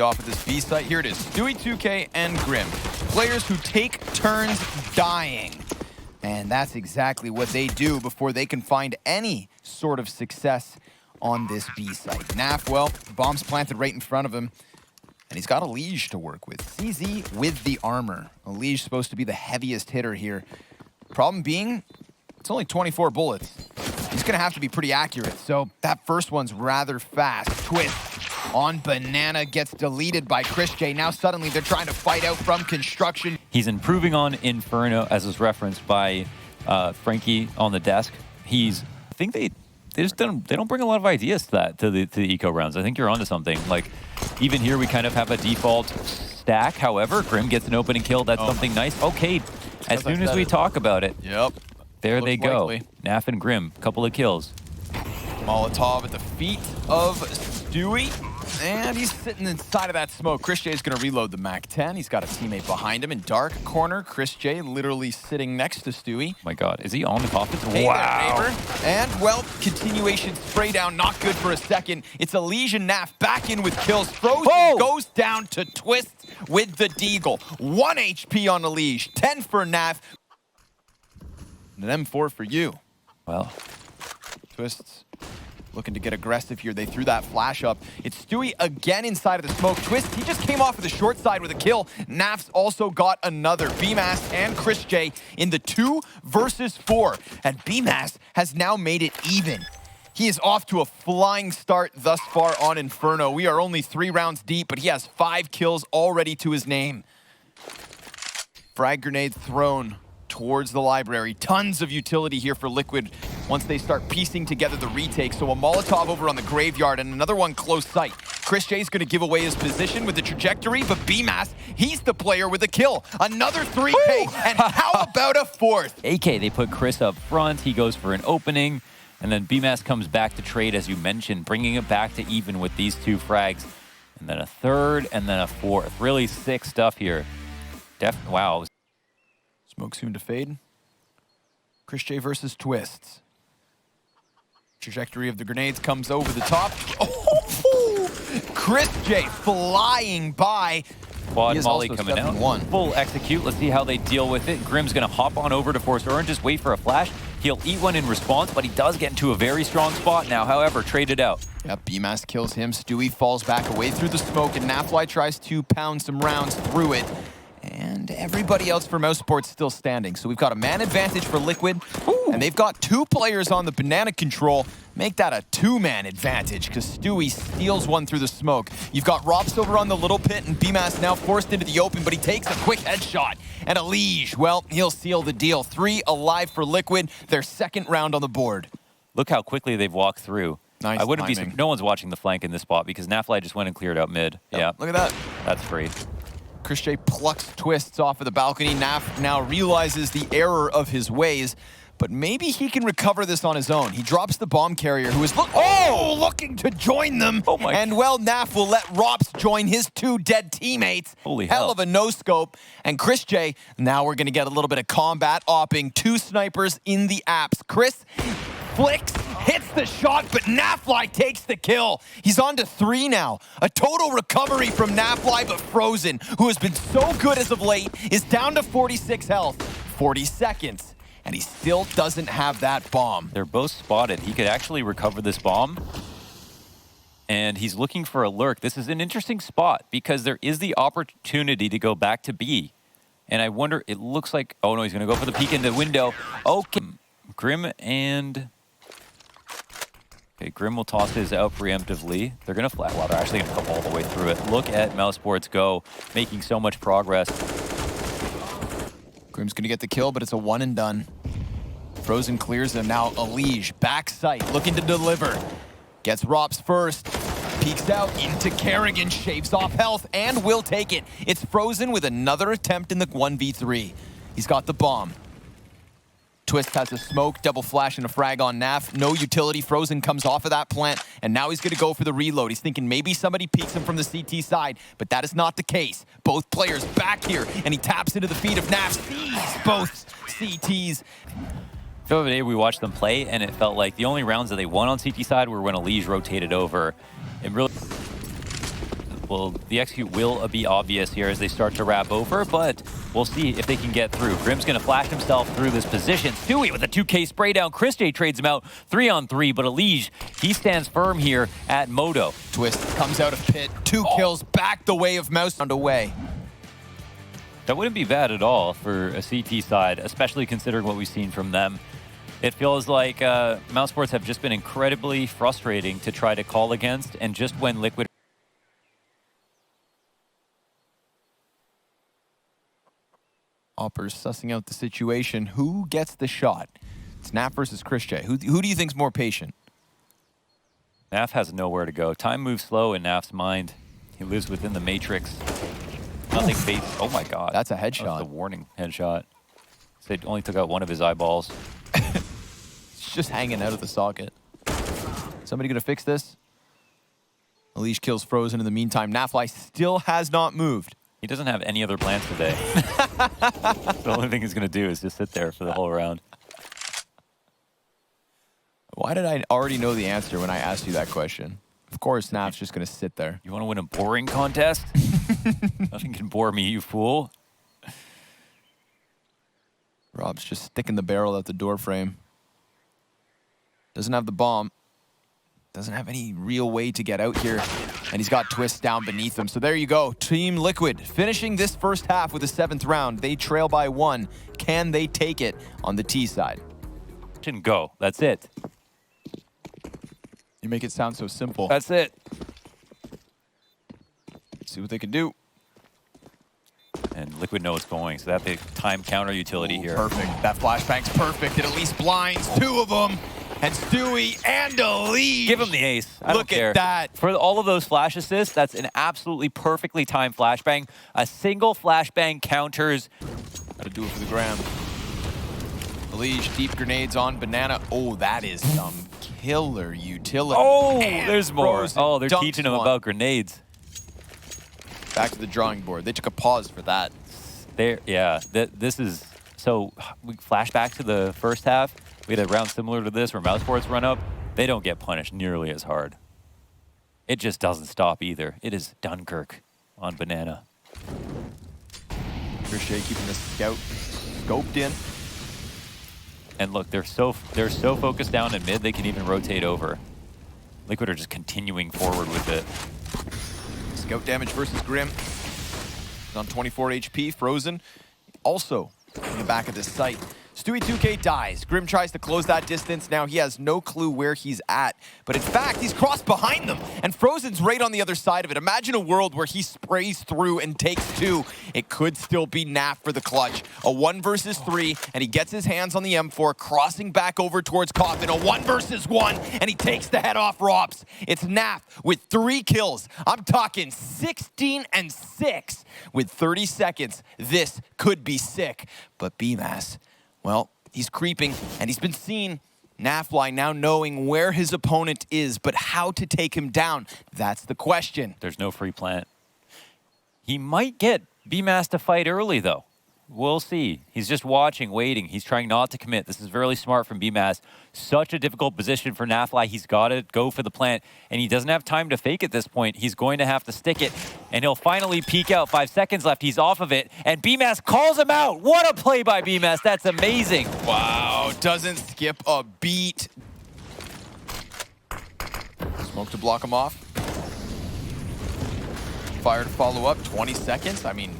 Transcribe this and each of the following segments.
Off of this B site. Here it is. Stewie 2K and Grim. Players who take turns dying. And that's exactly what they do before they can find any sort of success on this B site. Naf, well, bomb's planted right in front of him. And he's got a Liege to work with. CZ with the armor. A Liege supposed to be the heaviest hitter here. Problem being, it's only 24 bullets. He's going to have to be pretty accurate. So that first one's rather fast. Twist on Banana gets deleted by Chris J. Now suddenly they're trying to fight out from construction. He's improving on Inferno, as was referenced by Frankie on the desk. I think they don't bring a lot of ideas to the eco rounds. I think you're onto something. Like, even here we kind of have a default stack. However, Grim gets an opening kill. That's something nice. Okay, as soon as we talk about it, yep, there they go. Likely. Naf and Grim, couple of kills. Molotov at the feet of Stewie. And he's sitting inside of that smoke. Chris J is going to reload the MAC-10. He's got a teammate behind him in dark corner. Chris J literally sitting next to Stewie. My God, is he on the coffin? Hey wow. There, neighbor. And, well, continuation spray down, not good for a second. It's a Legion Naf back in with kills. Frozen goes down to Twist with the Deagle. 1 HP on a Liege, 10 for Naf. And an M4 for you. Well, Twist's looking to get aggressive here. They threw that flash up. It's Stewie again inside of the smoke. Twist, he just came off of the short side with a kill. Naf's also got another. BMAS and Chris J in the 2 versus 4. And BMAS has now made it even. He is off to a flying start thus far on Inferno. We are only 3 rounds deep, but he has 5 kills already to his name. Frag grenade thrown towards the library. Tons of utility here for Liquid once they start piecing together the retake. So a Molotov over on the graveyard and another one close sight. Chris J's going to give away his position with the trajectory, but BMAS, he's the player with a kill. Another 3K, and how about a 4th? AK, they put Chris up front. He goes for an opening, and then BMAS comes back to trade, as you mentioned, bringing it back to even with these 2 frags. And then a 3rd, and then a 4th. Really sick stuff here. Wow. Smoke soon to fade. Chris J versus Twists. Trajectory of the grenades comes over the top. Oh, Chris J flying by. Quad Molly coming out. Full execute. Let's see how they deal with it. Grim's going to hop on over to Force Orange, just wait for a flash. He'll eat one in response, but he does get into a very strong spot now. However, traded out. Yep, BMAS kills him. Stewie falls back away through the smoke, and Nafly tries to pound some rounds through it. And everybody else for Mousesports still standing. So we've got a man advantage for Liquid. And they've got 2 players on the banana control. Make that a 2-man advantage, because Stewie steals one through the smoke. You've got Rops over on the little pit, and BMAS now forced into the open, but he takes a quick headshot. And a Liege, well, he'll seal the deal. 3 alive for Liquid, their 2nd round on the board. Look how quickly they've walked through. Nice I wouldn't timing. be. No one's watching the flank in this spot because Nafly just went and cleared out mid. Yep, yeah, look at that. That's free. Chris J plucks Twists off of the balcony. Naf now realizes the error of his ways, but maybe he can recover this on his own. He drops the bomb carrier, who is looking to join them. Oh my. And, well, Naf will let Rops join his 2 dead teammates. Holy hell. Hell of a no-scope. And Chris J, now we're going to get a little bit of combat opping. 2 snipers in the apps. Chris flicks, hits the shot, but Nafly takes the kill. He's on to 3 now. A total recovery from Nafly, but Frozen, who has been so good as of late, is down to 46 health. 40 seconds, and he still doesn't have that bomb. They're both spotted. He could actually recover this bomb, and he's looking for a lurk. This is an interesting spot because there is the opportunity to go back to B. And I wonder, it looks like, oh no, he's going to go for the peek in the window. Okay, Grim and... Okay, Grim will toss his out preemptively. They're going to flat water. Actually going to come all the way through it. Look at Mousesports go, making so much progress. Grim's going to get the kill, but it's a 1 and done. Frozen clears him. Now a Liege, back sight, looking to deliver. Gets Rops first. Peeks out into Kerrigan, shaves off health, and will take it. It's Frozen with another attempt in the 1v3. He's got the bomb. Twist has a smoke, double flash and a frag on Naf. No utility. Frozen comes off of that plant, and now he's going to go for the reload. He's thinking maybe somebody peeks him from the CT side, but that is not the case. Both players back here, and he taps into the feet of Naf. Sees both CTs. The other day we watched them play, and it felt like the only rounds that they won on CT side were when a Liege rotated over. It really... Well, the execute will be obvious here as they start to wrap over, but we'll see if they can get through. Grim's going to flash himself through this position. Stewie with a 2K spray down. Chris J trades him out 3-on-3, but Elige, he stands firm here at Moto. Twist comes out of pit. 2 kills back the way of Mouse and away. That wouldn't be bad at all for a CT side, especially considering what we've seen from them. It feels like Mousesports have just been incredibly frustrating to try to call against, and just when Liquid... Opper's sussing out the situation. Who gets the shot? It's Naf versus Chris J. Who do you think's more patient? Naf has nowhere to go. Time moves slow in Naf's mind. He lives within the matrix. Nothing fades. Oh my god. That's a headshot. That's a warning headshot. So it only took out one of his eyeballs. It's just hanging out of the socket. Somebody gonna fix this? Elige kills Frozen in the meantime. Nafly still has not moved. He doesn't have any other plans today. The only thing he's gonna do is just sit there for the whole round. Why did I already know the answer when I asked you that question? Of course, Naf's just gonna sit there. You want to win a boring contest? Nothing can bore me, you fool. Rob's just sticking the barrel out the door frame. Doesn't have the bomb. Doesn't have any real way to get out here. And he's got Twist down beneath him. So there you go. Team Liquid finishing this first half with a 7th round. They trail by 1. Can they take it on the T side? And go. That's it. You make it sound so simple. That's it. See what they can do. And Liquid know what's going, so that big time counter utility here. Perfect. That flashbang's perfect. It at least blinds 2 of them. And Stewie and Elige. Give him the ace. I Look don't care. at that. For all of those flash assists, that's an absolutely perfectly timed flashbang. A single flashbang counters. Gotta do it for the gram. Elige, deep grenades on Banana. Oh, that is some killer utility. Oh, and there's more. Frozen Oh, they're dunks teaching him one. about grenades. Back to the drawing board. They took a pause for that. There, yeah. This is so. We flash back to the first half. We had a round similar to this where Mousesports run up. They don't get punished nearly as hard. It just doesn't stop either. It is Dunkirk on Banana. Crochet keeping the scout scoped in. And look, they're so focused down in mid they can even rotate over. Liquid are just continuing forward with it. Scout damage versus Grim. He's on 24 HP. Frozen also in the back of this site. Stewie 2K dies. Grim tries to close that distance. Now he has no clue where he's at. But in fact, he's crossed behind them. And Frozen's right on the other side of it. Imagine a world where he sprays through and takes 2. It could still be Naf for the clutch. A 1 versus 3, and he gets his hands on the M4, crossing back over towards Coffin. A 1 versus 1, and he takes the head off Rops. It's Naf with 3 kills. I'm talking 16 and 6 with 30 seconds. This could be sick. But BMAS, well, he's creeping, and he's been seen. Nafly now knowing where his opponent is, but how to take him down, that's the question. There's no free plant. He might get BMAS to fight early, though. We'll see. He's just watching, waiting. He's trying not to commit. This is really smart from BMAS. Such a difficult position for Nafly. He's got to go for the plant, and he doesn't have time to fake at this point. He's going to have to stick it, and he'll finally peek out. 5 seconds left. He's off of it, and BMAS calls him out. What a play by BMAS. That's amazing. Wow, doesn't skip a beat. Smoke to block him off. Fire to follow up, 20 seconds. I mean,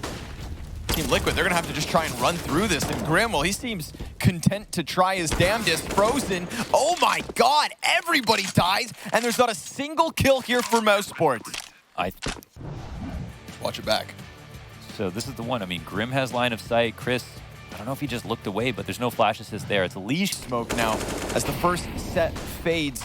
Team Liquid, they're gonna have to just try and run through this. And Grim, well, he seems content to try his damnedest. Frozen, oh my God, everybody dies, and there's not a single kill here for Mousesports. Watch it back. So this is the one. I mean, Grim has line of sight. Chris, I don't know if he just looked away, but there's no flash assist there. It's a leash. Smoke now as the first set fades.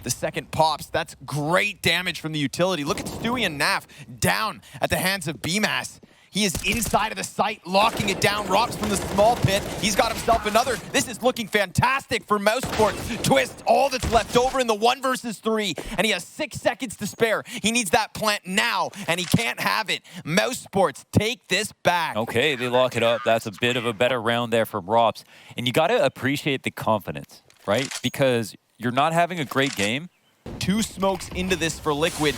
The second pops. That's great damage from the utility. Look at Stewie and Naf down at the hands of BMAS. He is inside of the site, locking it down. Rocks from the small pit. He's got himself another. This is looking fantastic for Mousesports. Twist, all that's left over in the 1 versus 3, and he has 6 seconds to spare. He needs that plant now, and he can't have it. Mousesports, take this back. Okay, they lock it up. That's a bit of a better round there from Rops. And you got to appreciate the confidence, right? Because you're not having a great game. 2 smokes into this for Liquid.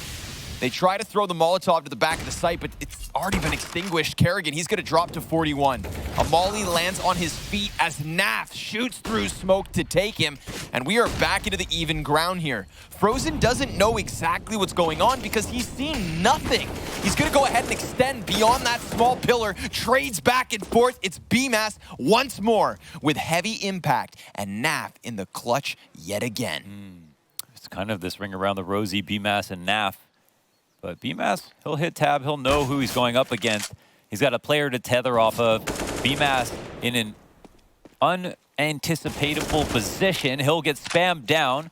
They try to throw the Molotov to the back of the site, but it's already been extinguished. Kerrigan, he's going to drop to 41. A molly lands on his feet as Naf shoots through smoke to take him, and we are back into the even ground here. Frozen doesn't know exactly what's going on because he's seen nothing. He's going to go ahead and extend beyond that small pillar, trades back and forth. It's BMAS once more with heavy impact, and Naf in the clutch yet again. It's kind of this ring around the rosy, BMAS and Naf. But BMAS, he'll hit tab. He'll know who he's going up against. He's got a player to tether off of. BMAS in an unanticipatable position. He'll get spammed down.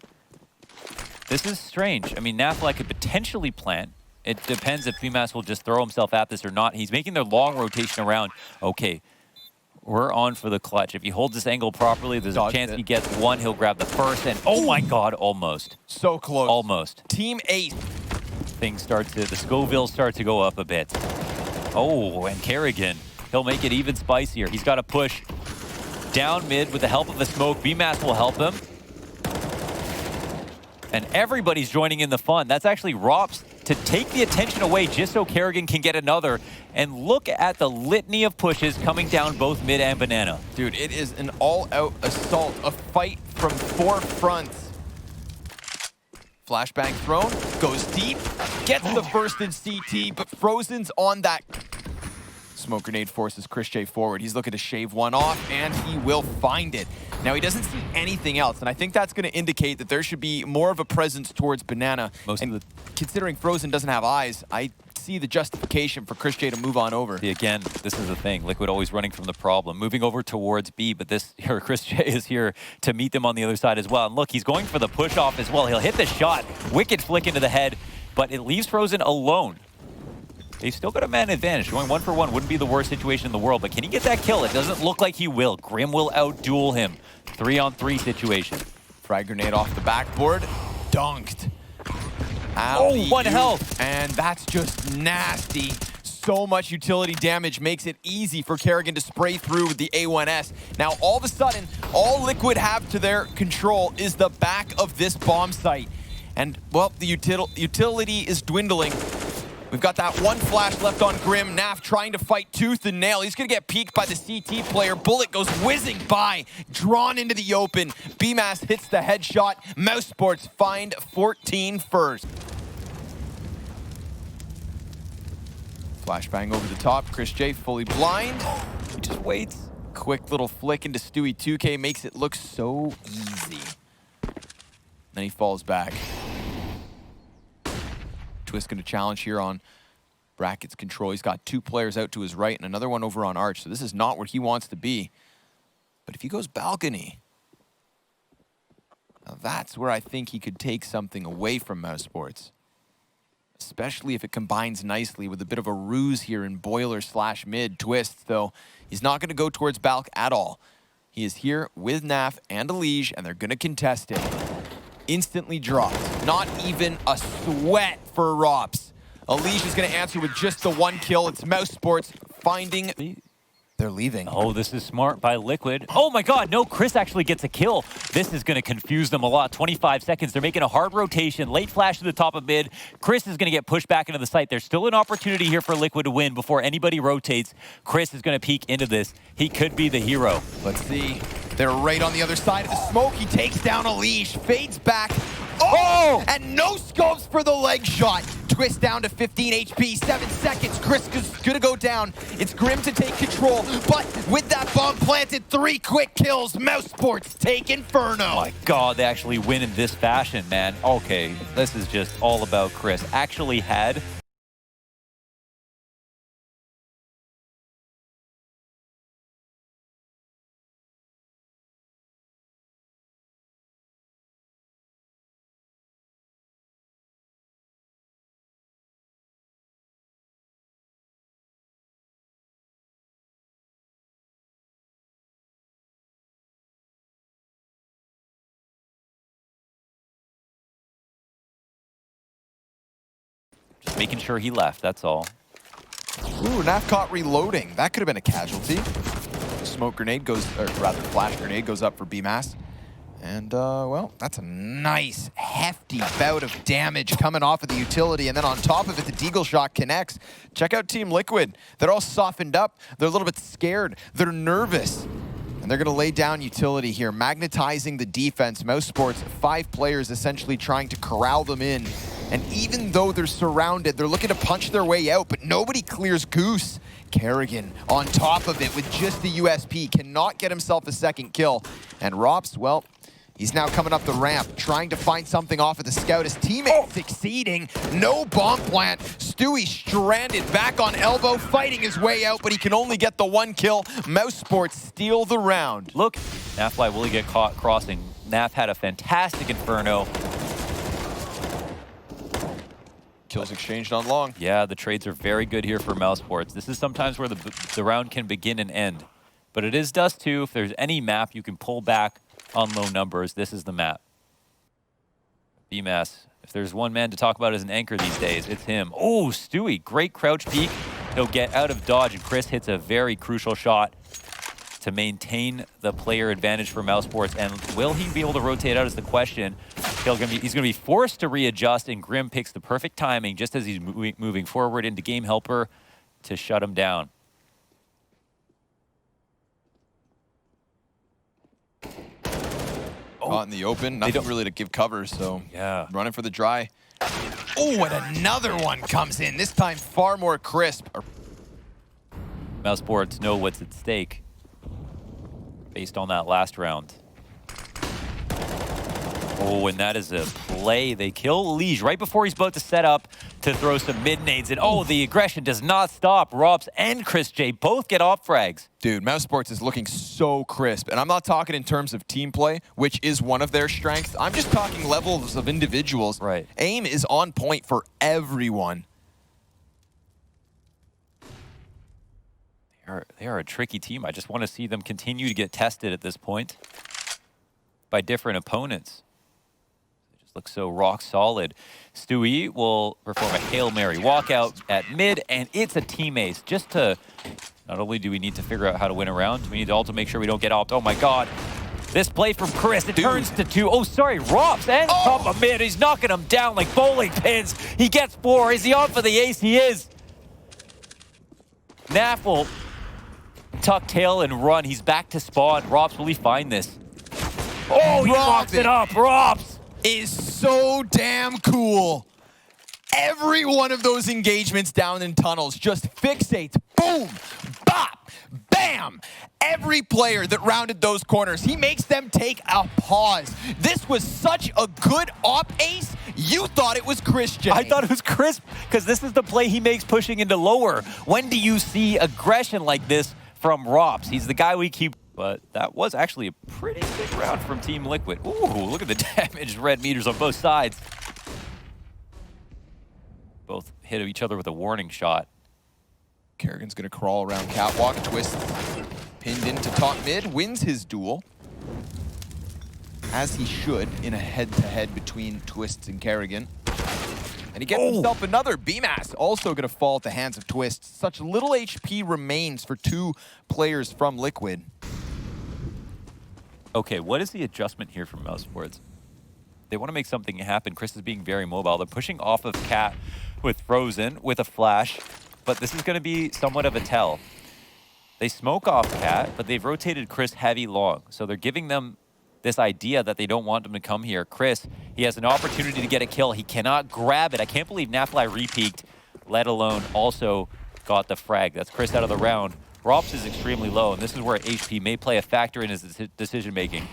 This is strange. I mean, Nafla could potentially plant. It depends if BMAS will just throw himself at this or not. He's making their long rotation around. Okay, we're on for the clutch. If he holds this angle properly, there's a chance he gets one. He'll grab the first, and oh my God, almost. So close. Almost. Team 8. Things start to, the Scovilles start to go up a bit. Oh, and Kerrigan, he'll make it even spicier. He's got to push down mid with the help of the smoke. BMAS will help him. And everybody's joining in the fun. That's actually Rops to take the attention away just so Kerrigan can get another. And look at the litany of pushes coming down both mid and banana. Dude, it is an all-out assault, a fight from 4 fronts. Flashbang thrown, goes deep, gets the first in CT, but Frozen's on that. Smoke grenade forces Chris J forward. He's looking to shave one off, and he will find it. Now, he doesn't see anything else, and I think that's going to indicate that there should be more of a presence towards banana. Considering Frozen doesn't have eyes, I see the justification for Chris J to move on over. See, again, this is the thing. Liquid always running from the problem, moving over towards B, but this here, Chris J is here to meet them on the other side as well. And look, he's going for the push off as well. He'll hit the shot, wicked flick into the head, but it leaves Frozen alone. They've still got a man advantage. Going 1-for-1 wouldn't be the worst situation in the world, but can he get that kill? It doesn't look like he will. Grim will outduel him. 3-on-3 situation. Frag grenade off the backboard, dunked. Oh, 1 health. And that's just nasty. So much utility damage makes it easy for Kerrigan to spray through with the A1S. Now, all of a sudden, all Liquid have to their control is the back of this bomb site. And, well, the utility is dwindling. We've got that one flash left on Grim. Naf trying to fight tooth and nail. He's going to get peeked by the CT player. Bullet goes whizzing by, drawn into the open. BMAS hits the headshot. Mousesports find 14 first. Flashbang over the top. Chris J fully blind. He just waits. Quick little flick into Stewie 2K makes it look so easy. Then he falls back. Twist going to challenge here on Bracket's control. He's got 2 players out to his right and another one over on Arch, so this is not where he wants to be. But if he goes balcony, now that's where I think he could take something away from Mousesports. Especially if it combines nicely with a bit of a ruse here in boiler/mid. Twist, though, he's not going to go towards Balk at all. He is here with Naf and Elige, and they're going to contest it. Instantly dropped. Not even a sweat for Rops. Elige is going to answer with just the 1 kill. It's Mousesports finding... They're leaving. Oh, this is smart by Liquid. Oh my God, no, Chris actually gets a kill. This is going to confuse them a lot. 25 seconds. They're making a hard rotation. Late flash to the top of mid. Chris is going to get pushed back into the site. There's still an opportunity here for Liquid to win before anybody rotates. Chris is going to peek into this. He could be the hero. Let's see. They're right on the other side of the smoke. He takes down Elige, fades back. Oh! And no scopes for the leg shot. Twist down to 15 HP, 7 seconds. Chris is gonna go down. It's Grim to take control, but with that bomb planted, 3 quick kills. Mousesports take Inferno. Oh my God, they actually win in this fashion, man. Okay, this is just all about Chris. Actually had just making sure he left, that's all. Ooh, Naf caught reloading. That could have been a casualty. Smoke grenade goes, or rather flash grenade goes up for BMAS. And, well, that's a nice, hefty bout of damage coming off of the utility. And then on top of it, the Deagle shot connects. Check out Team Liquid. They're all softened up. They're a little bit scared. They're nervous. And they're going to lay down utility here, magnetizing the defense. Mousesports, 5 players essentially trying to corral them in. And even though they're surrounded, they're looking to punch their way out, but nobody clears Goose. Kerrigan on top of it with just the USP, cannot get himself a second kill. And Rops, well, he's now coming up the ramp, trying to find something off of the scout. His teammate succeeding. No bomb plant. Stewie stranded back on elbow, fighting his way out, but he can only get the 1 kill. Mousesports steal the round. Look, Nafly will get caught crossing. Naf had a fantastic Inferno. Kills exchanged on long. Yeah, the trades are very good here for Mousesports. This is sometimes where the round can begin and end. But it is Dust 2. If there's any map you can pull back on low numbers, this is the map. BMass, if there's one man to talk about as an anchor these days, it's him. Oh, Stewie, great crouch peek. He'll get out of dodge, and Chris hits a very crucial shot to maintain the player advantage for Mousesports. And will he be able to rotate out is the question. He's going to be forced to readjust, and Grim picks the perfect timing just as he's moving forward into Game Helper to shut him down. Caught in the open, nothing really to give cover, so yeah, running for the dry. Oh, and another one comes in, this time far more crisp. Mousesports know what's at stake based on that last round. Oh, and that is a play. They kill Liege right before he's about to set up to throw some mid-nades. And oh, the aggression does not stop. Robs and Chris J both get off frags. Dude, Mousesports is looking so crisp. And I'm not talking in terms of team play, which is one of their strengths. I'm just talking levels of individuals. Right. Aim is on point for everyone. They are a tricky team. I just want to see them continue to get tested at this point by different opponents. Looks so rock solid. Stewie will perform a Hail Mary walkout at mid, and it's a team ace. Just to, not only do we need to figure out how to win a round, we need to also make sure we don't get opt. Oh my God. This play from Chris, it turns to 2. Oh, sorry, Robs and top of mid. He's knocking him down like bowling pins. He gets 4. Is he on for the ace? He is. Naf will tuck tail and run. He's back to spawn. Robs, will he find this? Oh, he locks it up. Robs is so damn cool. Every one of those engagements down in tunnels just fixates. Boom, bop, bam. Every player that rounded those corners, he makes them take a pause. This was such a good op ace. You thought it was Christian. I thought it was Chris, because this is the play he makes pushing into lower. When do you see aggression like this from Robs? He's the guy we keep. But that was actually a pretty good round from Team Liquid. Ooh, look at the damaged red meters on both sides. Both hit each other with a warning shot. Kerrigan's going to crawl around catwalk. Twist pinned into top mid, wins his duel. As he should in a head-to-head between Twists and Kerrigan. And he gets himself another. BMass also going to fall at the hands of Twists. Such little HP remains for 2 players from Liquid. Okay, what is the adjustment here from Mousesports? They want to make something happen. Chris is being very mobile. They're pushing off of Cat with Frozen, with a flash, but this is going to be somewhat of a tell. They smoke off Cat, but they've rotated Chris heavy long, so they're giving them this idea that they don't want him to come here. Chris, he has an opportunity to get a kill. He cannot grab it. I can't believe Nafly re-peaked, let alone also got the frag. That's Chris out of the round. Robs is extremely low, and this is where HP may play a factor in his decision-making.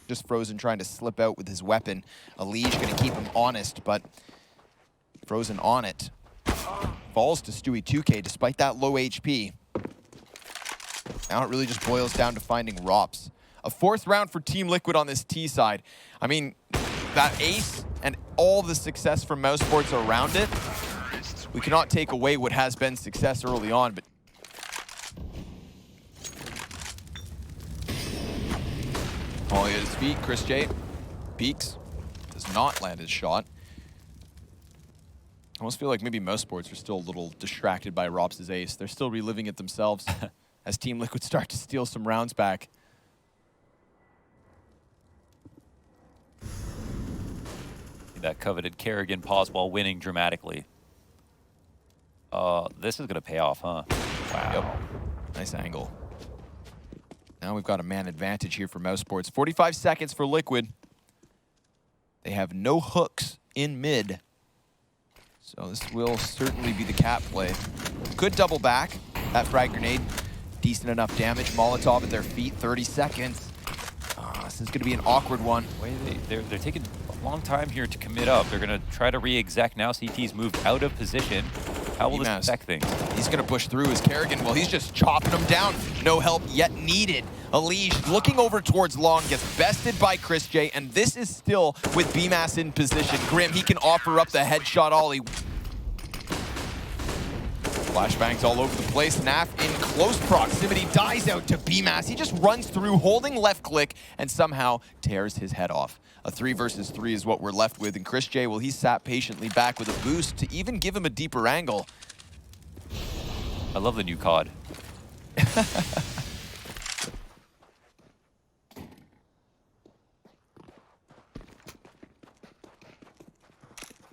Just Frozen trying to slip out with his weapon. Liege going to keep him honest, but Frozen on it. Falls to Stewie 2K despite that low HP. Now it really just boils down to finding Rops. A 4th round for Team Liquid on this T side. I mean, that ace and all the success from Mousesports around it, we cannot take away what has been success early on, but Molly at his feet, Chris J peeks, does not land his shot. I almost feel like maybe Mousesports are still a little distracted by Robs' ace. They're still reliving it themselves as Team Liquid start to steal some rounds back. that coveted Kerrigan pause while winning dramatically. This is going to pay off, huh? Wow. Yep. Nice angle. Now we've got a man advantage here for Mousesports. 45 seconds for Liquid. They have no hooks in mid. So this will certainly be the cap play. Good double back. That frag grenade, decent enough damage. Molotov at their feet, 30 seconds. This is going to be an awkward one. They're taking a long time here to commit up. They're going to try to re-exec now. CT's moved out of position. How will this affect things? He's going to push through his Kerrigan. Well, he's just chopping him down. No help yet needed. Alish looking over towards Long, gets bested by Chris J, and this is still with BMAS in position. Grim, he can offer up the headshot ollie. Flashbangs all over the place. Naf in close proximity, dies out to BMAS. He just runs through, holding left click, and somehow tears his head off. A 3 versus 3 is what we're left with, and Chris J, well, he sat patiently back with a boost to even give him a deeper angle. I love the new COD.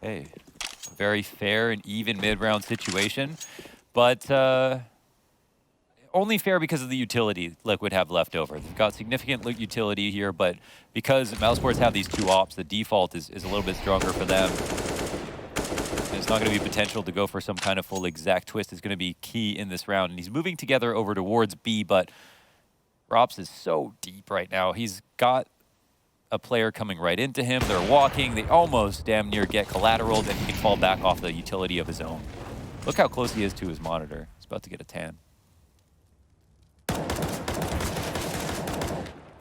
Hey, very fair and even mid-round situation, but only fair because of the utility Liquid have left over. They've got significant utility here, but because Mousesports have these two ops, the default is a little bit stronger for them. And it's not going to be potential to go for some kind of full exact twist. Is going to be key in this round. And he's moving together over towards B, but Rops is so deep right now. He's got a player coming right into him. They're walking. They almost damn near get collateraled, and he can fall back off the utility of his own. Look how close he is to his monitor. He's about to get a tan.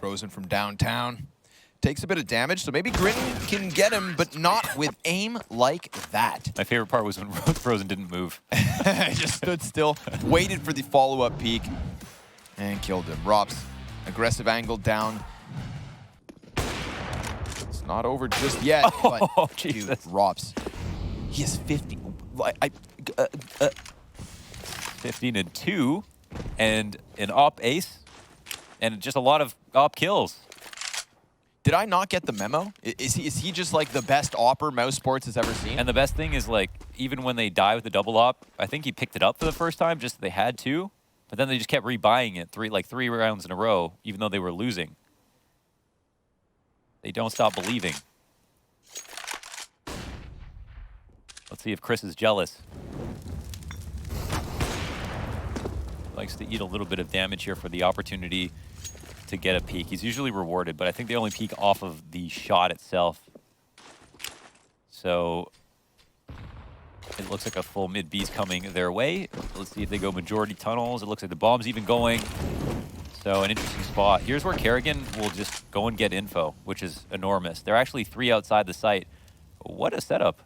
Frozen from downtown. Takes a bit of damage, so maybe Grin can get him, but not with aim like that. My favorite part was when Frozen didn't move. Just stood still, waited for the follow-up peek, and killed him. Rops, aggressive angle down. It's not over just yet, but dude, Rops, he has 50. 15 and 2, and an op ace, and just a lot of op kills. Did I not get the memo? Is he just like the best opper Mousesports has ever seen? And the best thing is, like, even when they die with the double op, I think he picked it up for the first time, just they had to, but then they just kept rebuying it three rounds in a row, even though they were losing. They don't stop believing. Let's see if Chris is jealous. Likes to eat a little bit of damage here for the opportunity to get a peek. He's usually rewarded, but I think they only peek off of the shot itself. So it looks like a full mid B's coming their way. Let's see if they go majority tunnels. It looks like the bomb's even going. So an interesting spot. Here's where Kerrigan will just go and get info, which is enormous. They're actually 3 outside the site. What a setup.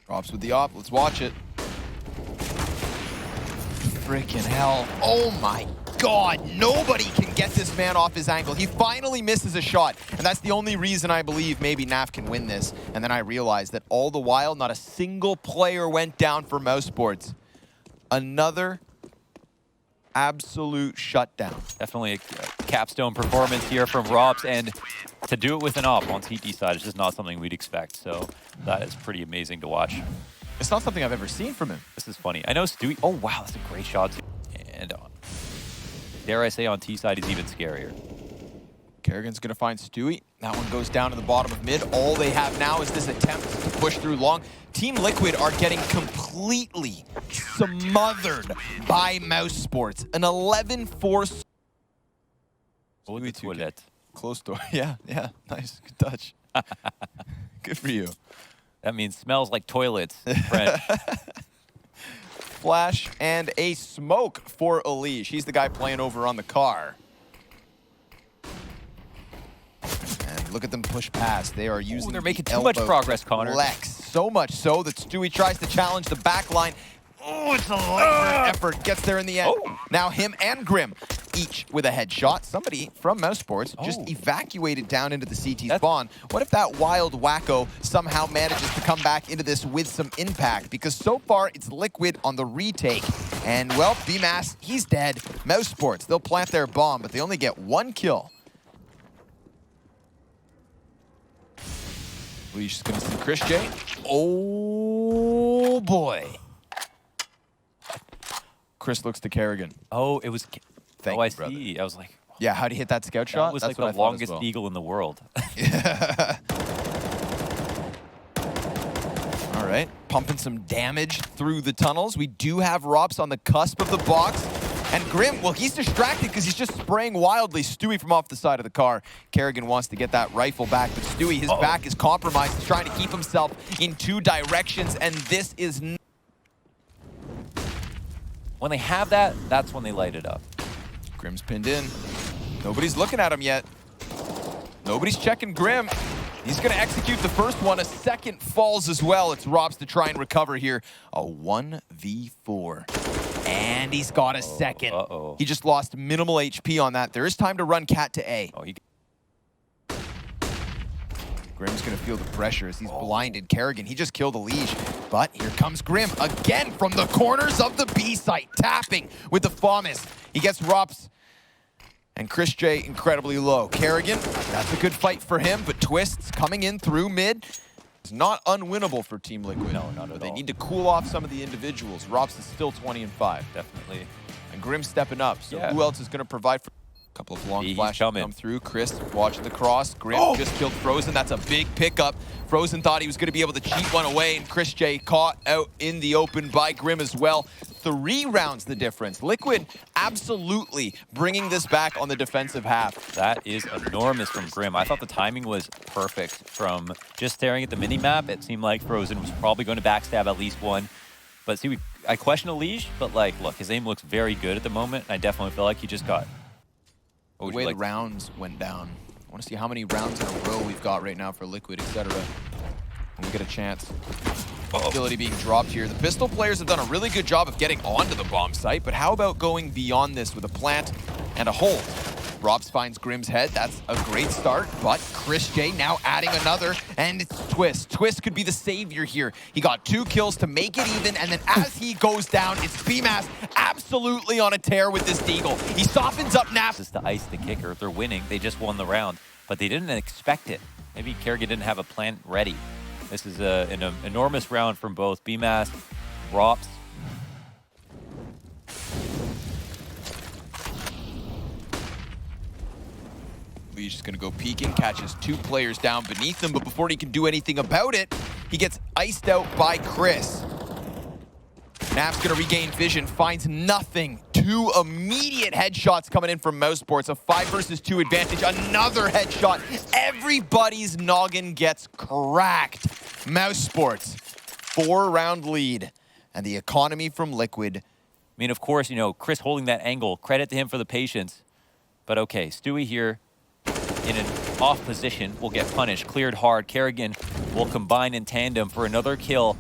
Drops with the op. Let's watch it. Freaking hell. Oh my God. Nobody can get this man off his angle. He finally misses a shot. And that's the only reason I believe maybe Naf can win this. And then I realized that all the while, not a single player went down for Mousesports. Another absolute shutdown. Definitely a capstone performance here from Rops, and to do it with an op on CT side is just not something we'd expect. So that is pretty amazing to watch. It's not something I've ever seen from him. This is funny. I know Stewie. Oh, wow, that's a great shot. And dare I say on T side, he's even scarier. Kerrigan's going to find Stewie. That one goes down to the bottom of mid. All they have now is this attempt to push through long. Team Liquid are getting completely smothered by Mousesports. An 11-4. Close door. Yeah, nice. Good touch. Good for you. That means smells like toilets in French. Flash and a smoke for Alish. He's the guy playing over on the car. And look at them push past. They are using they're making too much progress, Connor. Flex. So much so that Stewie tries to challenge the back line. Oh, it's a labor effort. Gets there in the end. Oh. Now him and Grim, each with a headshot. Somebody from Mousesports just evacuated down into the CT spawn. What if that wild wacko somehow manages to come back into this with some impact? Because so far, it's Liquid on the retake. And, well, BMAS, he's dead. Mousesports, they'll plant their bomb, but they only get 1 kill. Leash is going to see Chris J. Oh, boy. Chris looks to Kerrigan. Oh, it was... Thank I you, brother. see. I was like... Yeah, how'd he hit that scout shot? That was That's like what the I thought as longest well. eagle in the world. All right, pumping some damage through the tunnels. We do have Rops on the cusp of the box. And Grim, well, he's distracted because he's just spraying wildly. Stewie from off the side of the car. Kerrigan wants to get that rifle back, but Stewie, his back is compromised. He's trying to keep himself in two directions, and this is... When they have that, that's when they light it up. Grim's pinned in. Nobody's looking at him yet. Nobody's checking Grim. He's going to execute the first one. A second falls as well. It's Robs to try and recover here. A 1v4. And he's got a second. He just lost minimal HP on that. There is time to run Cat to A. Grim's going to feel the pressure as he's blinded. Kerrigan, he just killed a leash. But here comes Grim again from the corners of the B site, tapping with the FAMAS. He gets Rops and Chris J incredibly low. Kerrigan, that's a good fight for him, but Twist's coming in through mid. It's not unwinnable for Team Liquid. No, not at all. They need to cool off some of the individuals. Rops is still 20-5. Definitely. And Grim's stepping up. So yeah. Who else is going to provide for... Couple of long flashes come through. Chris watching the cross. Grim just killed Frozen. That's a big pickup. Frozen thought he was going to be able to cheat one away, and Chris J caught out in the open by Grim as well. 3 rounds the difference. Liquid absolutely bringing this back on the defensive half. That is enormous from Grim. I thought the timing was perfect. From just staring at the mini-map, it seemed like Frozen was probably going to backstab at least one. But see, I question a leash, but like, look, his aim looks very good at the moment. I definitely feel like he just got... The way the rounds went down. I want to see how many rounds in a row we've got right now for Liquid, etc. When we get a chance. Ability being dropped here. The pistol players have done a really good job of getting onto the bomb site, but how about going beyond this with a plant and a hold? Robs finds Grim's head. That's a great start, but Chris J now adding another, and it's Twist. Twist could be the savior here. He got 2 kills to make it even, and then as he goes down, it's BMAS absolutely on a tear with this deagle. He softens up Nap. Just to ice the kicker. If they're winning, they just won the round, but they didn't expect it. Maybe Kerrigan didn't have a plan ready. This is an enormous round from both BMAS, Rops. Leash is going to go peeking, catches 2 players down beneath him, but before he can do anything about it, he gets iced out by Chris. Nap's going to regain vision, finds nothing. 2 immediate headshots coming in from Mousesports. A 5 versus 2 advantage. Another headshot. Everybody's noggin gets cracked. Mousesports, 4-round lead. And the economy from Liquid. I mean, of course, you know, Chris holding that angle. Credit to him for the patience. But okay, Stewie here in an off position will get punished. Cleared hard. Kerrigan will combine in tandem for another kill,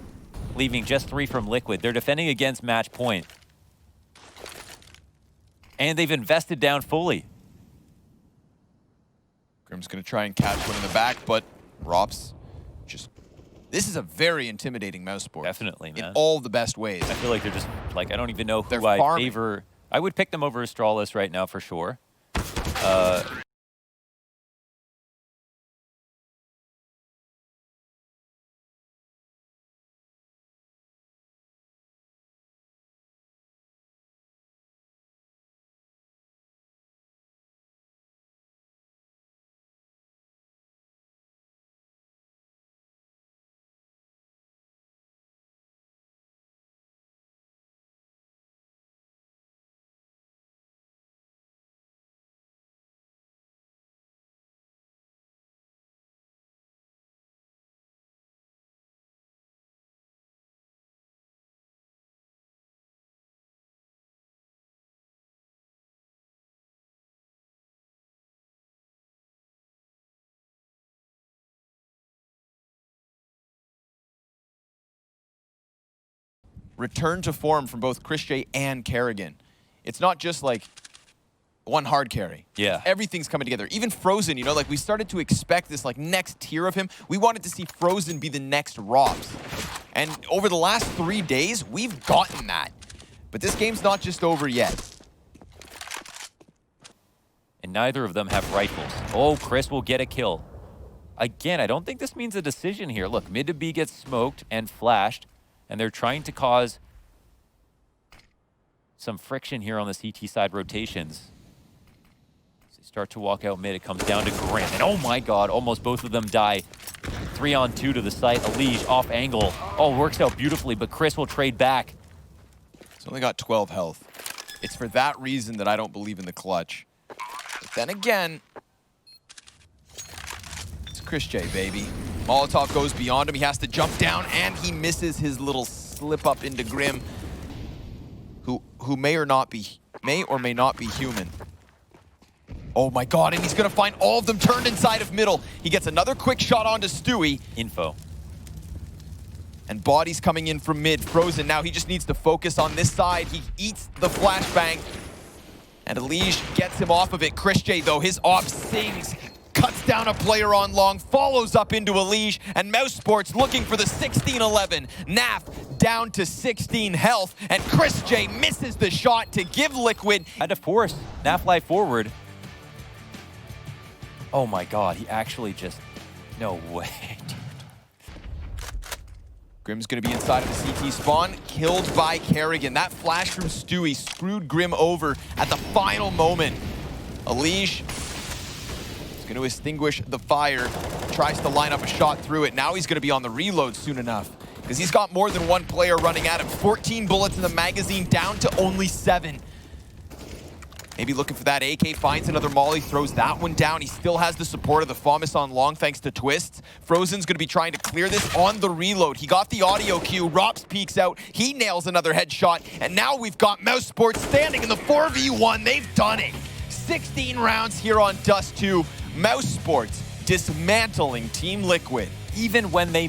leaving just 3 from Liquid. They're defending against match point. And they've invested down fully. Grim's going to try and catch one in the back, but Rops just... This is a very intimidating Mousesports. Definitely, man. In all the best ways. I feel like they're just, like, I don't even know who They're I farming. favor. I would pick them over Astralis right now for sure. Return to form from both Chris J and Kerrigan. It's not just like one hard carry. Yeah. Everything's coming together. Even Frozen, you know, like we started to expect this like next tier of him. We wanted to see Frozen be the next Robs. And over the last 3 days, we've gotten that. But this game's not just over yet. And neither of them have rifles. Oh, Chris will get a kill. Again, I don't think this means a decision here. Look, mid to B gets smoked and flashed, and they're trying to cause some friction here on the CT side rotations. As they start to walk out mid, it comes down to Grim. And oh my god, almost both of them die. 3-on-2 to the site. Elige off angle. Oh, works out beautifully, but Chris will trade back. He's only got 12 health. It's for that reason that I don't believe in the clutch. But then again, it's Chris J, baby. Molotov goes beyond him. He has to jump down, and he misses his little slip up into Grim, who may or may not be human. Oh my god, and he's gonna find all of them turned inside of middle. He gets another quick shot onto Stewie. Info. And bodies coming in from mid. Frozen now, he just needs to focus on this side. He eats the flashbang. And Elige gets him off of it. Chris J, though, his op sings. Cuts down a player on long, follows up into Elige, and Mousesports looking for the 16-11. Naf down to 16 health, and Chris J misses the shot to give Liquid. Had to force Naf life forward. Oh my god, he actually just... No way. Grim's going to be inside of the CT spawn, killed by Kerrigan. That flash from Stewie screwed Grim over at the final moment. Elige is going to extinguish the fire, tries to line up a shot through it. Now he's going to be on the reload soon enough, because he's got more than one player running at him. 14 bullets in the magazine, down to only 7. Maybe looking for that AK, finds another molly, throws that one down. He still has the support of the FAMAS on long thanks to Twists. Frozen's gonna be trying to clear this on the reload. He got the audio cue, Rops peeks out, he nails another headshot, and now we've got Mousesports standing in the 4v1. They've done it. 16 rounds here on Dust 2. Mousesports dismantling Team Liquid. Even when they